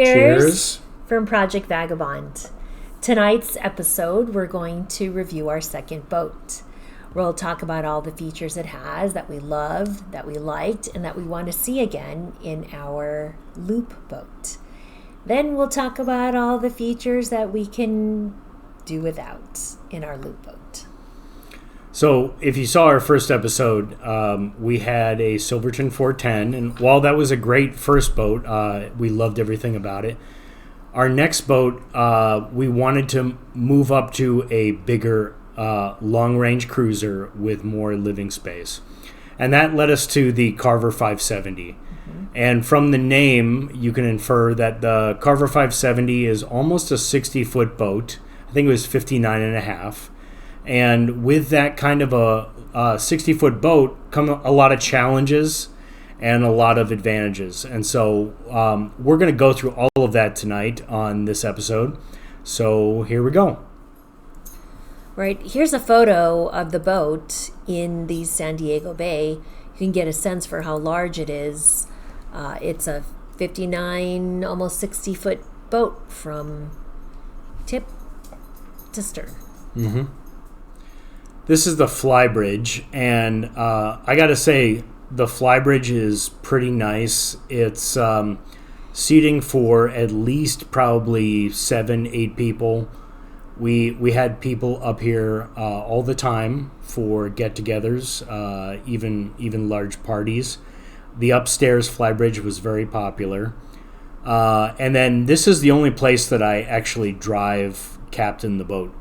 Cheers. From Project Vagabond. Tonight's episode, we're going to review our second boat. We'll talk about all the features it has that we loved, that we liked, and that we want to see again in our loop boat. Then we'll talk about all the features that we can do without in our loop boat. So if you saw our first episode, we had a Silverton 410, and while that was a great first boat, we loved everything about it. Our next boat, we wanted to move up to a bigger long-range cruiser with more living space. And that led us to the Carver 570. Mm-hmm. And from the name, you can infer that the Carver 570 is almost a 60-foot boat. I think it was 59 and a half. And with that kind of a 60-foot boat come a lot of challenges and a lot of advantages. And so we're going to go through all of that tonight on this episode. So here we go. Right, here's a photo of the boat in the San Diego Bay. You can get a sense for how large it is. It's a 59, almost 60-foot boat from tip to stern. Mm-hmm. This is the flybridge, and I got to say, the flybridge is pretty nice. It's seating for at least probably 7-8 people. We had people up here all the time for get-togethers, even large parties. The upstairs flybridge was very popular. And then this is the only place that I actually captain the boat,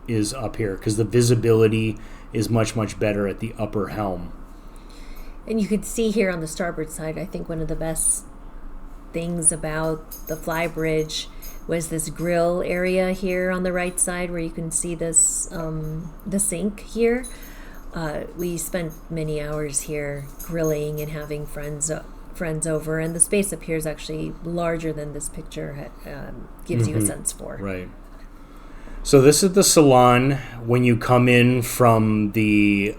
is up here, because the visibility is much, much better at the upper helm. And you can see here on the starboard side, I think one of the best things about the flybridge was this grill area here on the right side, where you can see this the sink here. We spent many hours here grilling and having friends over, and the space up here is actually larger than this picture gives you a sense for. Right. So this is the salon when you come in from the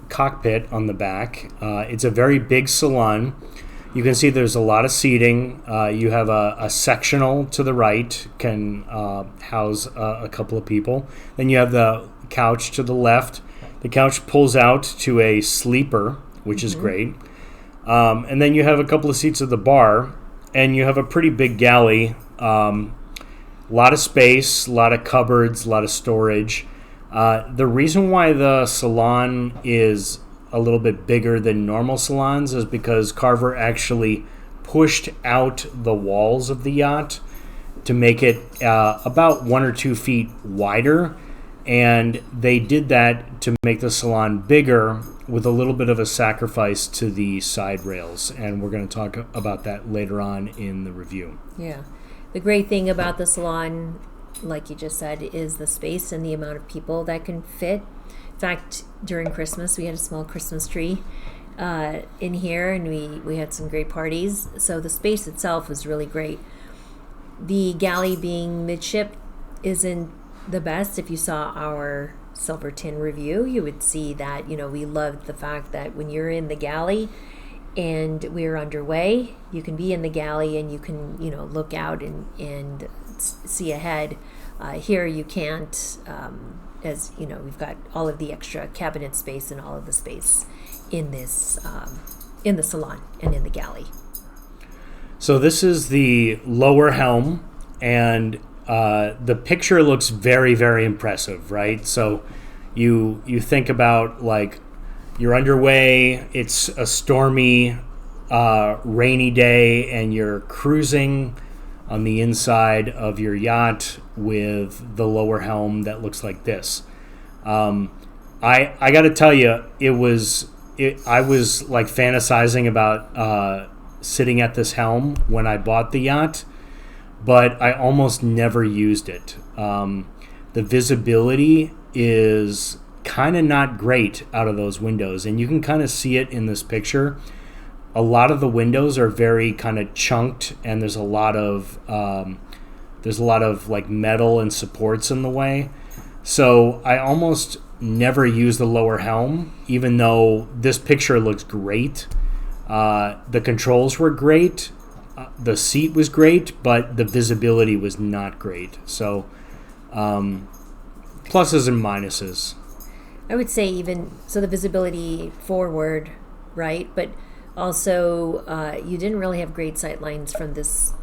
cockpit on the back. It's a very big salon. You can see there's a lot of seating. You have a sectional to the right, can house a couple of people. Then you have the couch to the left. The couch pulls out to a sleeper, which is great. And then you have a couple of seats at the bar, and you have a pretty big galley. A lot of space, a lot of cupboards, a lot of storage. The reason why the salon is a little bit bigger than normal salons is because Carver actually pushed out the walls of the yacht to make it about 1 or 2 feet wider. And they did that to make the salon bigger with a little bit of a sacrifice to the side rails. And we're going to talk about that later on in the review. Yeah. The great thing about the salon, like you just said, is the space and the amount of people that can fit. In fact, during Christmas, we had a small Christmas tree in here, and we had some great parties. So the space itself was really great. The galley being midship isn't the best. If you saw our Silverton review, you would see that, we loved the fact that when you're in the galley and we're underway, you can be in the galley and you can, look out and see ahead. Here you can't, as we've got all of the extra cabinet space and all of the space in this, in the salon and in the galley. So this is the lower helm, and the picture looks very, very impressive, right? So you think about, like, you're underway, it's a stormy, rainy day, and you're cruising on the inside of your yacht with the lower helm that looks like this. I got to tell you, I was like fantasizing about sitting at this helm when I bought the yacht, but I almost never used it. The visibility is kind of not great out of those windows, and you can kind of see it in this picture. A lot of the windows are very kind of chunked, and there's a lot of like metal and supports in the way. So I almost never use the lower helm, even though this picture looks great. The controls were great, the seat was great, but the visibility was not great. So pluses and minuses. I would say even so the visibility forward, right? But also you didn't really have great sight lines from this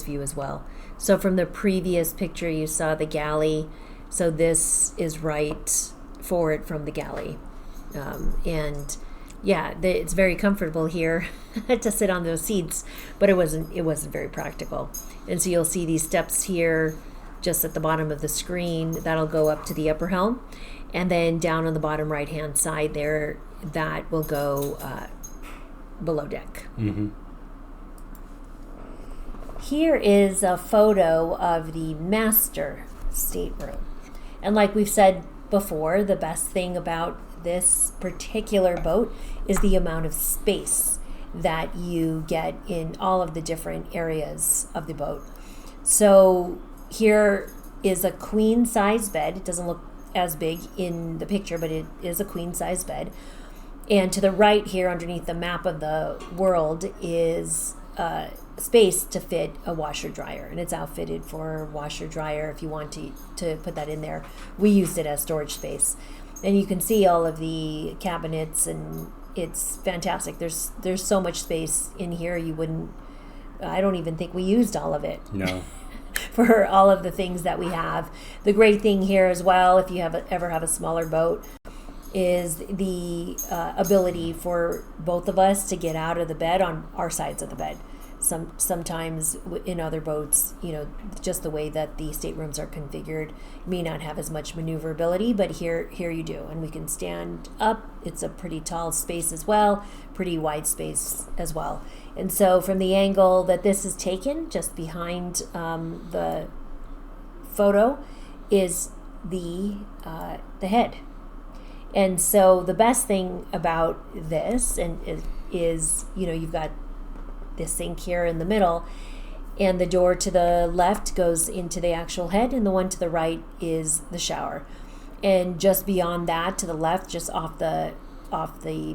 view as well. So from the previous picture you saw the galley. So this is right forward from the galley. And yeah, it's very comfortable here to sit on those seats, but it wasn't very practical. And so you'll see these steps here just at the bottom of the screen that'll go up to the upper helm, and then down on the bottom right hand side there that will go below deck. Mm-hmm. Here is a photo of the master stateroom, and like we've said before, the best thing about this particular boat is the amount of space that you get in all of the different areas of the boat. So here is a queen size bed. It doesn't look as big in the picture, but it is a queen size bed. And to the right here underneath the map of the world is space to fit a washer dryer, and it's outfitted for washer dryer if you want to put that in there. We used it as storage space. And you can see all of the cabinets, and it's fantastic. There's so much space in here. I don't even think we used all of it. No. For all of the things that we have. The great thing here as well, if you ever have a smaller boat, is the ability for both of us to get out of the bed on our sides of the bed. Sometimes in other boats, just the way that the staterooms are configured, may not have as much maneuverability, but here you do, and we can stand up. It's a pretty tall space as well, pretty wide space as well. And so from the angle that this is taken, just behind the photo, is the head. And so the best thing about this is you've got the sink here in the middle, and the door to the left goes into the actual head, and the one to the right is the shower. And just beyond that, to the left, just off the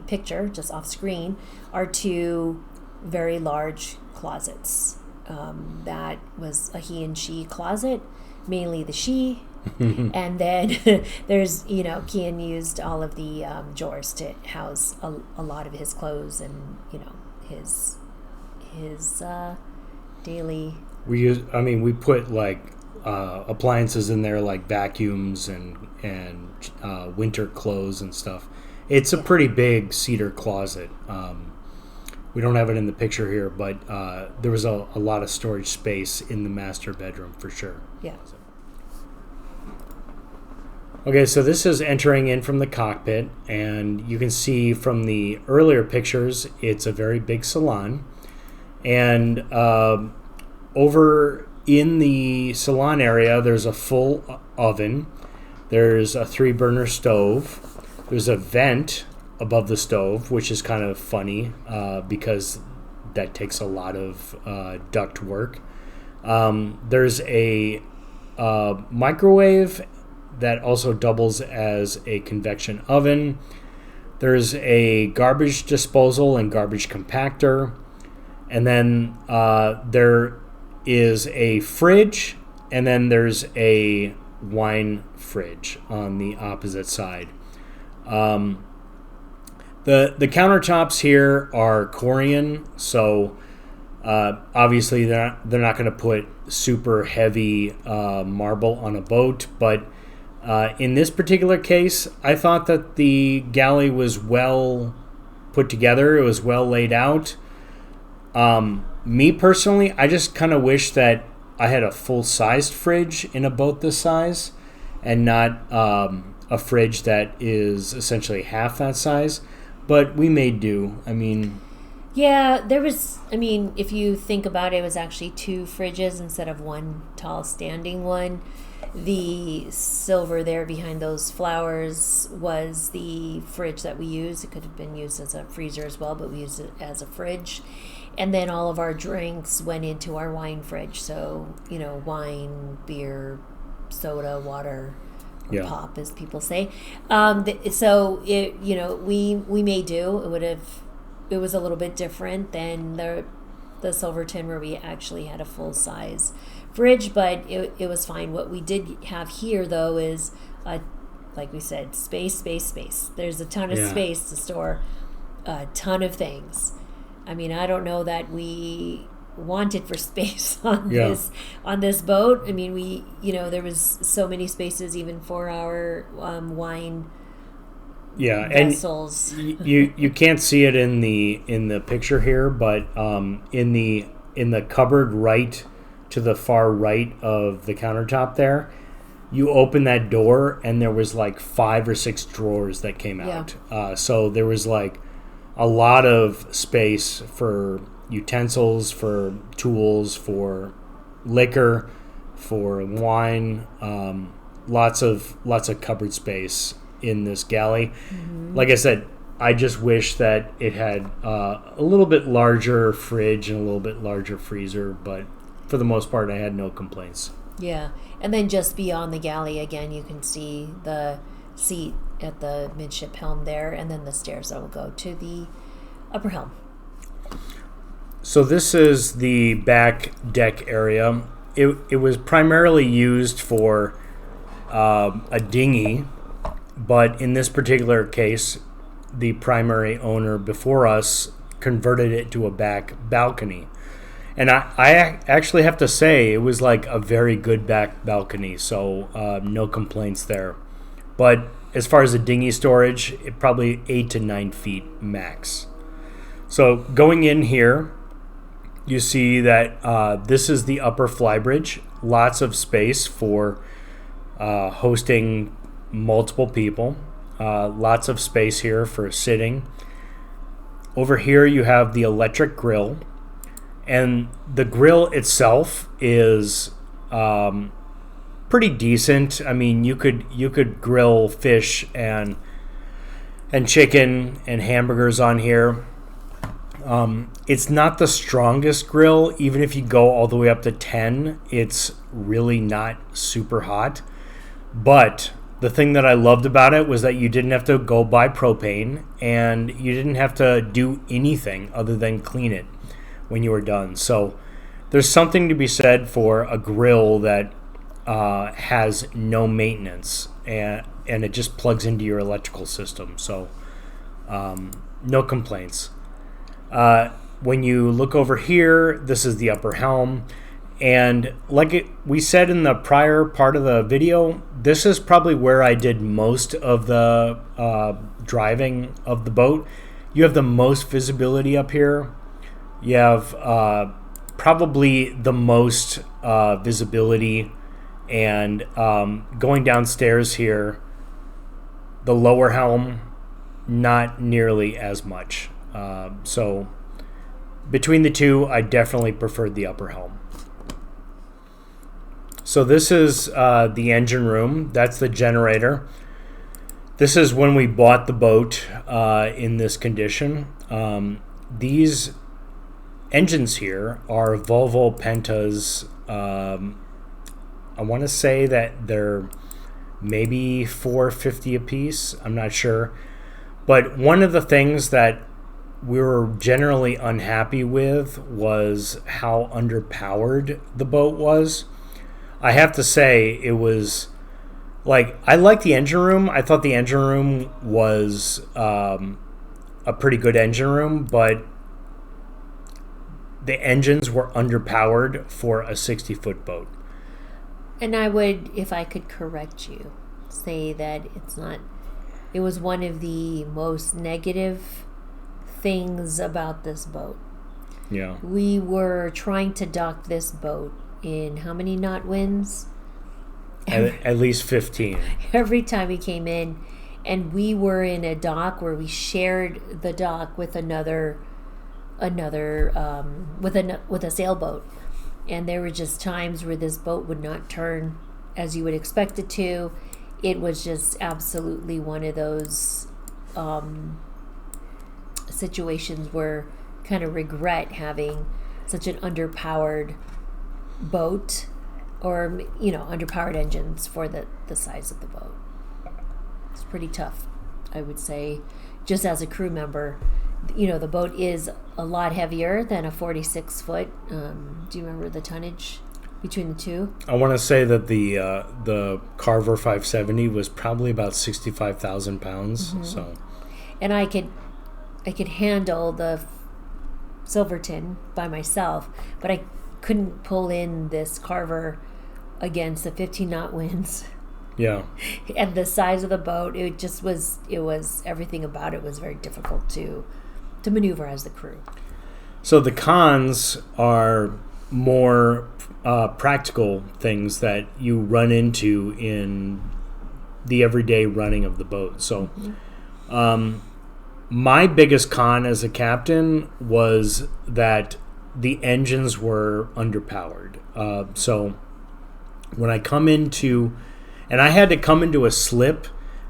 picture, just off screen, are two very large closets. That was a he and she closet, mainly the she. And then there's, Kian used all of the drawers to house a lot of his clothes and, his daily. We put like appliances in there, like vacuums and winter clothes and stuff. It's a pretty big cedar closet. We don't have it in the picture here, but there was a lot of storage space in the master bedroom for sure. Yeah. Okay, so this is entering in from the cockpit, and you can see from the earlier pictures, it's a very big salon. And over in the salon area, there's a full oven. There's a 3-burner stove. There's a vent above the stove, which is kind of funny because that takes a lot of duct work. There's a microwave that also doubles as a convection oven. There's a garbage disposal and garbage compactor. And then there is a fridge, and then there's a wine fridge on the opposite side. The countertops here are Corian, so obviously they're not going to put super heavy marble on a boat, but in this particular case, I thought that the galley was well put together. It was well laid out. Me personally, I just kind of wish that I had a full-sized fridge in a boat this size and not a fridge that is essentially half that size. But we may do. Yeah, there was, if you think about it, it was actually 2 fridges instead of one tall standing one. The silver there behind those flowers was the fridge that we used. It could have been used as a freezer as well, but we used it as a fridge. And then all of our drinks went into our wine fridge. So, wine, beer, soda, water, yeah. Pop, as people say. So, we may do. It was a little bit different than the the Silverton where we actually had a full size fridge, but it was fine. What we did have here though is like we said, space. There's a ton of space to store a ton of things. I mean, I don't know that we wanted for space on this boat. I mean, there was so many spaces even for our wine vessels. And you can't see it in the picture here, but in the cupboard right to the far right of the countertop there, you open that door and there was like 5 or 6 drawers that came out. So there was like a lot of space for utensils, for tools, for liquor, for wine, lots of cupboard space in this galley. Like I said, I just wish that it had a little bit larger fridge and a little bit larger freezer, but for the most part I had no complaints. Yeah, and then just beyond the galley again you can see the seat at the midship helm there, and then the stairs that will go to the upper helm. So this is the back deck area. It was primarily used for a dinghy, but in this particular case, the primary owner before us converted it to a back balcony. And I actually have to say it was like a very good back balcony, so no complaints there. But as far as the dinghy storage, it probably 8 to 9 feet max. So going in here, you see that this is the upper flybridge. Lots of space for hosting multiple people. Lots of space here for sitting. Over here you have the electric grill. And the grill itself is pretty decent. I mean, you could grill fish and chicken and hamburgers on here. It's not the strongest grill. Even if you go all the way up to 10, it's really not super hot. But the thing that I loved about it was that you didn't have to go buy propane, and you didn't have to do anything other than clean it when you were done. So there's something to be said for a grill that has no maintenance, and it just plugs into your electrical system. So no complaints. When you look over here, this is the upper helm. And like we said in the prior part of the video, this is probably where I did most of the driving of the boat. You have the most visibility up here. You have probably the most visibility, and going downstairs here, the lower helm, not nearly as much. So between the two, I definitely preferred the upper helm. So this is the engine room. That's the generator. This is when we bought the boat in this condition. These engines here are Volvo Pentas. I want to say that they're maybe $450 a piece. I'm not sure. But one of the things that we were generally unhappy with was how underpowered the boat was. I have to say it was like, I liked the engine room. I thought the engine room was a pretty good engine room, but the engines were underpowered for a 60-foot boat. And I would, if I could correct you, say that it was one of the most negative things about this boat. Yeah. We were trying to dock this boat in how many knot winds? At least 15. Every time we came in, and we were in a dock where we shared the dock with another with a sailboat, and there were just times where this boat would not turn as you would expect it to. It was just absolutely one of those situations where kind of regret having such an underpowered boat, or underpowered engines for the size of the boat. It's pretty tough, I would say, just as a crew member, The boat is a lot heavier than a 46 foot. Do you remember the tonnage between the two? I want to say that the Carver 570 was probably about 65,000 pounds. Mm-hmm. So, and I could handle the Silverton by myself, but I couldn't pull in this Carver against the 15 knot winds. Yeah. And the size of the boat, it was everything about it was very difficult to maneuver as the crew. So the cons are more practical things that you run into in the everyday running of the boat. So my biggest con as a captain was that the engines were underpowered. So when I come into, and I had to come into a slip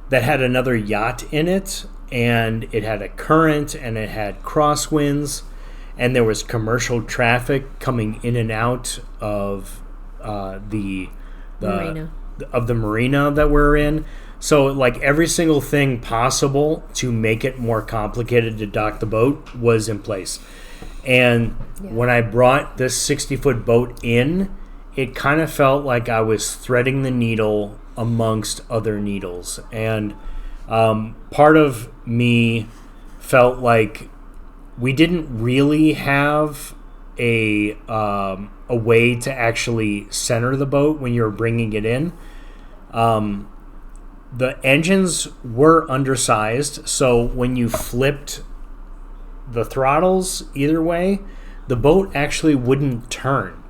that had another yacht in it, and it had a current, and it had crosswinds, and there was commercial traffic coming in and out of the marina. Of the marina that we're in. So like every single thing possible to make it more complicated to dock the boat was in place. And when I brought this 60-foot boat in, it kind of felt like I was threading the needle amongst other needles. And part of me felt like we didn't really have a way to actually center the boat when you're bringing it in. The engines were undersized, so when you flipped the throttles either way, the boat actually wouldn't turn.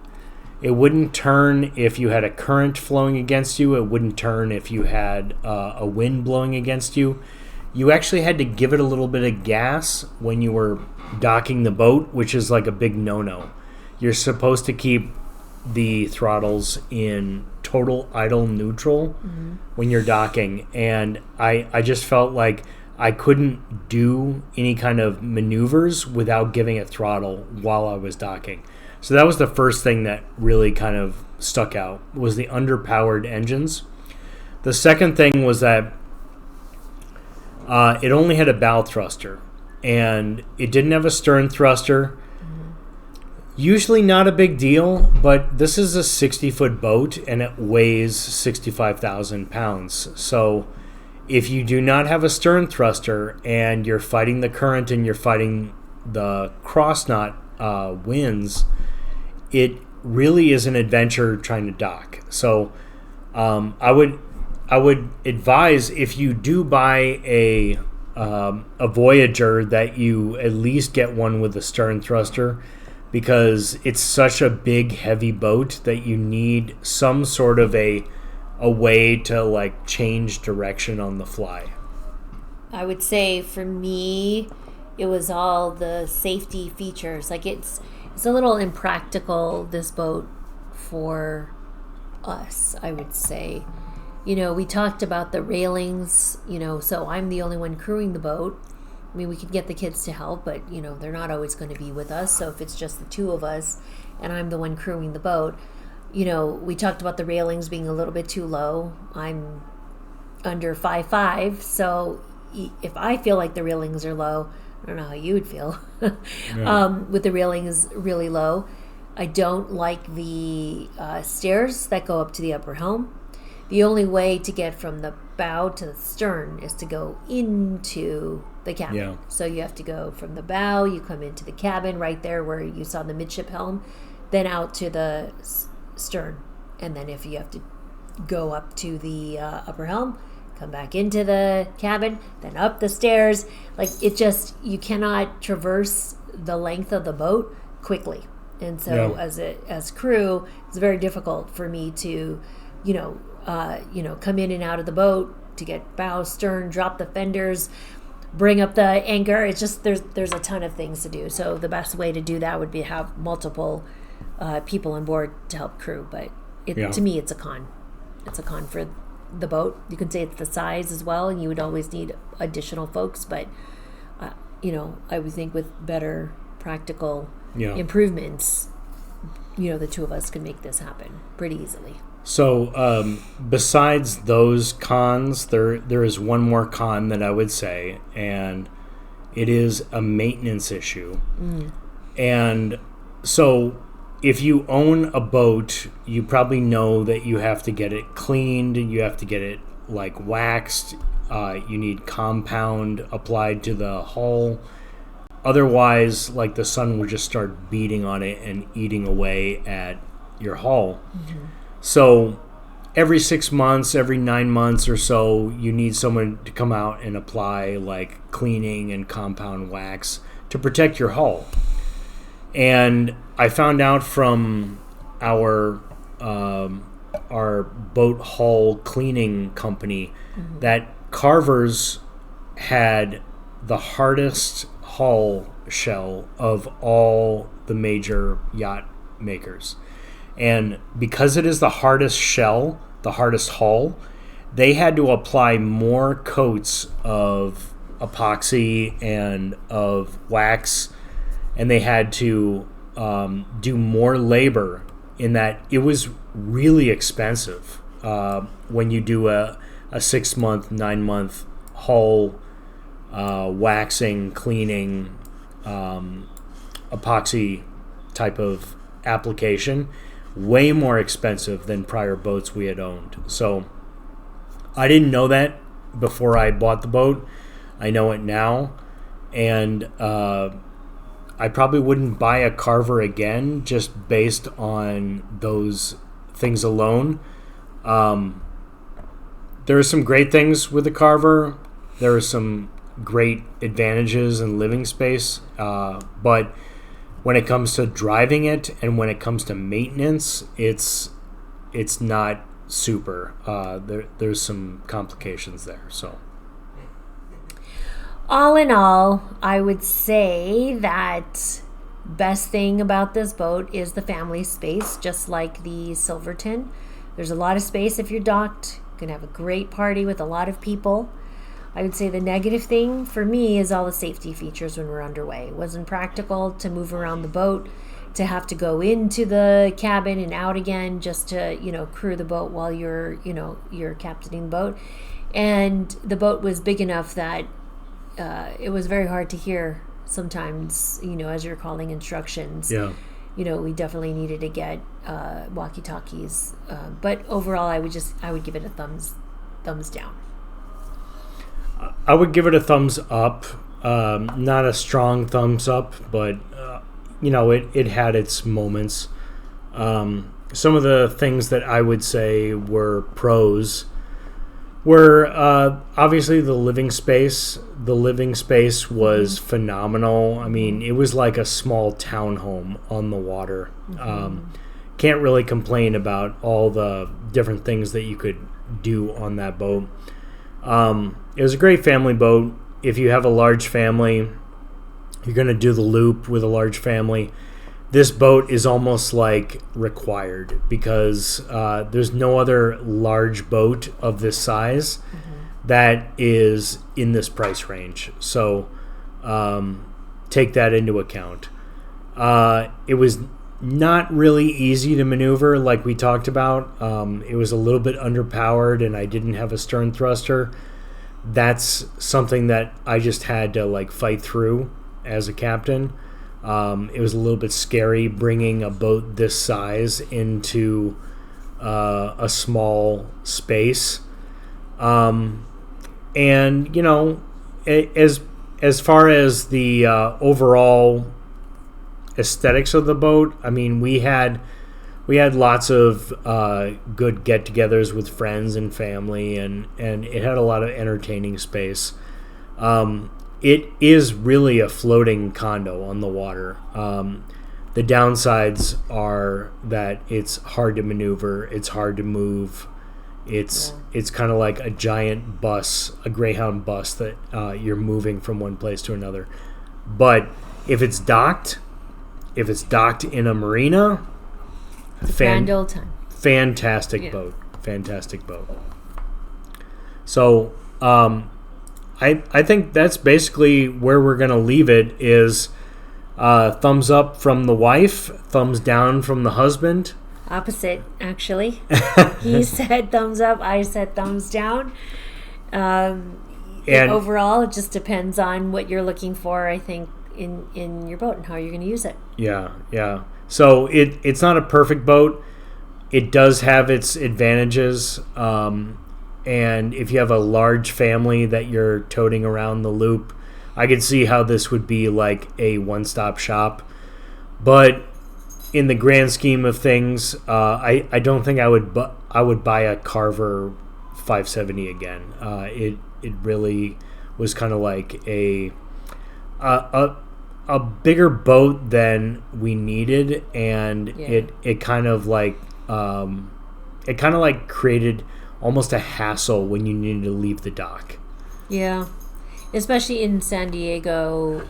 It wouldn't turn if you had a current flowing against you. It wouldn't turn if you had a wind blowing against you. You actually had to give it a little bit of gas when you were docking the boat, which is like a big no-no. You're supposed to keep the throttles in total idle neutral when you're docking. And I just felt like I couldn't do any kind of maneuvers without giving it throttle while I was docking. So that was the first thing that really kind of stuck out, was the underpowered engines. The second thing was that it only had a bow thruster, and it didn't have a stern thruster. Usually not a big deal, but this is a 60-foot boat, and it weighs 65,000 pounds. So if you do not have a stern thruster and you're fighting the current and you're fighting the cross knot winds, it really is an adventure trying to dock. So I would advise, if you do buy a Voyager, that you at least get one with a stern thruster, because it's such a big, heavy boat that you need some sort of a way to like change direction on the fly. I would say for me, it was all the safety features. Like it's a little impractical, this boat, for us, I would say. We talked about the railings, so I'm the only one crewing the boat. I mean, we could get the kids to help, but, they're not always going to be with us. So if it's just the two of us and I'm the one crewing the boat, we talked about the railings being a little bit too low. I'm under 5'5", so if I feel like the railings are low, I don't know how you would feel with the railings really low. I don't like the stairs that go up to the upper helm. The only way to get from the bow to the stern is to go into the cabin. Yeah. So you have to go from the bow, you come into the cabin right there where you saw the midship helm, then out to the stern. And then if you have to go up to the upper helm, come back into the cabin, then up the stairs. Like you cannot traverse the length of the boat quickly. And so as crew, it's very difficult for me to, come in and out of the boat, to get bow, stern, drop the fenders, bring up the anchor. It's just there's a ton of things to do. So the best way to do that would be to have multiple people on board to help crew. But to me, it's a con. It's a con for the boat. You could say it's the size as well, and you would always need additional folks. But I would think with better practical improvements, the two of us could make this happen pretty easily. So besides those cons, there is one more con that I would say, and It is a maintenance issue. And so if you own a boat, you probably know that you have to get it cleaned, you have to get it like waxed, you need compound applied to the hull. Otherwise, like, the sun will just start beating on it and eating away at your hull. So every 6 months, every 9 months or so, you need someone to come out and apply like cleaning and compound wax to protect your hull. And I found out from our boat hull cleaning company that Carver's had the hardest hull shell of all the major yacht makers. And because it is the hardest shell, the hardest hull, they had to apply more coats of epoxy and of wax, and they had to do more labor in that it was really expensive when you do a 6 month, 9 month hull waxing, cleaning, epoxy type of application. Way more expensive than prior boats we had owned. So I didn't know that before I bought the boat. I know it now. And I probably wouldn't buy a Carver again just based on those things alone. There are some great things with the Carver. There are some great advantages in living space. But when it comes to driving it and when it comes to maintenance, it's not super. There's some complications there. So, all in all, I would say that best thing about this boat is the family space, just like the Silverton. There's a lot of space if you're docked. You can have a great party with a lot of people. I would say the negative thing for me is all the safety features when we're underway. It wasn't practical to move around the boat, to have to go into the cabin and out again just to, crew the boat while you're captaining the boat. And the boat was big enough that it was very hard to hear sometimes, as you're calling instructions. Yeah. We definitely needed to get walkie-talkies. But overall, I would give it a thumbs down. I would give it a thumbs up. Not a strong thumbs up, but it had its moments. Some of the things that I would say were pros were obviously the living space. The living space was phenomenal. I mean, it was like a small townhome on the water. Can't really complain about all the different things that you could do on that boat. It was a great family boat. If you have a large family, you're going to do the loop with a large family. This boat is almost like required because there's no other large boat of this size that is in this price range. So take that into account. It was not really easy to maneuver like we talked about. It was a little bit underpowered and I didn't have a stern thruster. That's something that I just had to fight through as a captain. It was a little bit scary bringing a boat this size into a small space. And as far as the overall aesthetics of the boat, I mean, we had lots of good get-togethers with friends and family, and it had a lot of entertaining space. It is really a floating condo on the water. The downsides are that it's hard to maneuver, it's hard to move. It's kind of like a giant bus, a Greyhound bus that you're moving from one place to another. But if it's docked in a marina, grand old time. Fantastic boat. So I think that's basically where we're going to leave it is thumbs up from the wife, thumbs down from the husband. Opposite, actually. He said thumbs up, I said thumbs down. And overall, it just depends on what you're looking for, I think, in your boat and how you're going to use it. Yeah. So it's not a perfect boat. It does have its advantages. And if you have a large family that you're toting around the loop, I could see how this would be like a one-stop shop. But in the grand scheme of things, I don't think I would buy a Carver 570 again. It really was kind of like a bigger boat than we needed, and it kind of like created almost a hassle when you needed to leave the dock. Yeah. Especially in San Diego,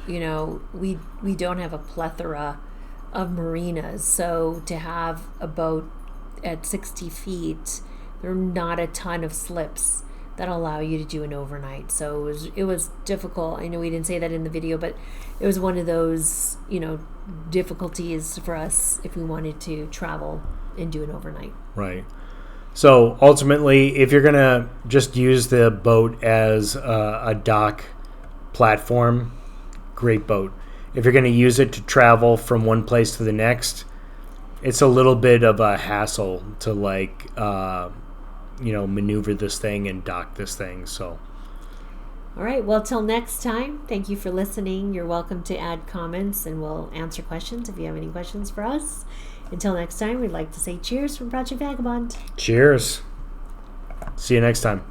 we don't have a plethora of marinas. So to have a boat at 60 feet, there are not a ton of slips that allow you to do an overnight. So it was difficult. I know we didn't say that in the video, but it was one of those, difficulties for us if we wanted to travel and do an overnight. Right. So ultimately, if you're going to just use the boat as a dock platform, great boat. If you're going to use it to travel from one place to the next, it's a little bit of a hassle to maneuver this thing and dock this thing. So, all right. Well, till next time, thank you for listening. You're welcome to add comments, and we'll answer questions if you have any questions for us. Until next time, we'd like to say cheers from Project Vagabond. Cheers. See you next time.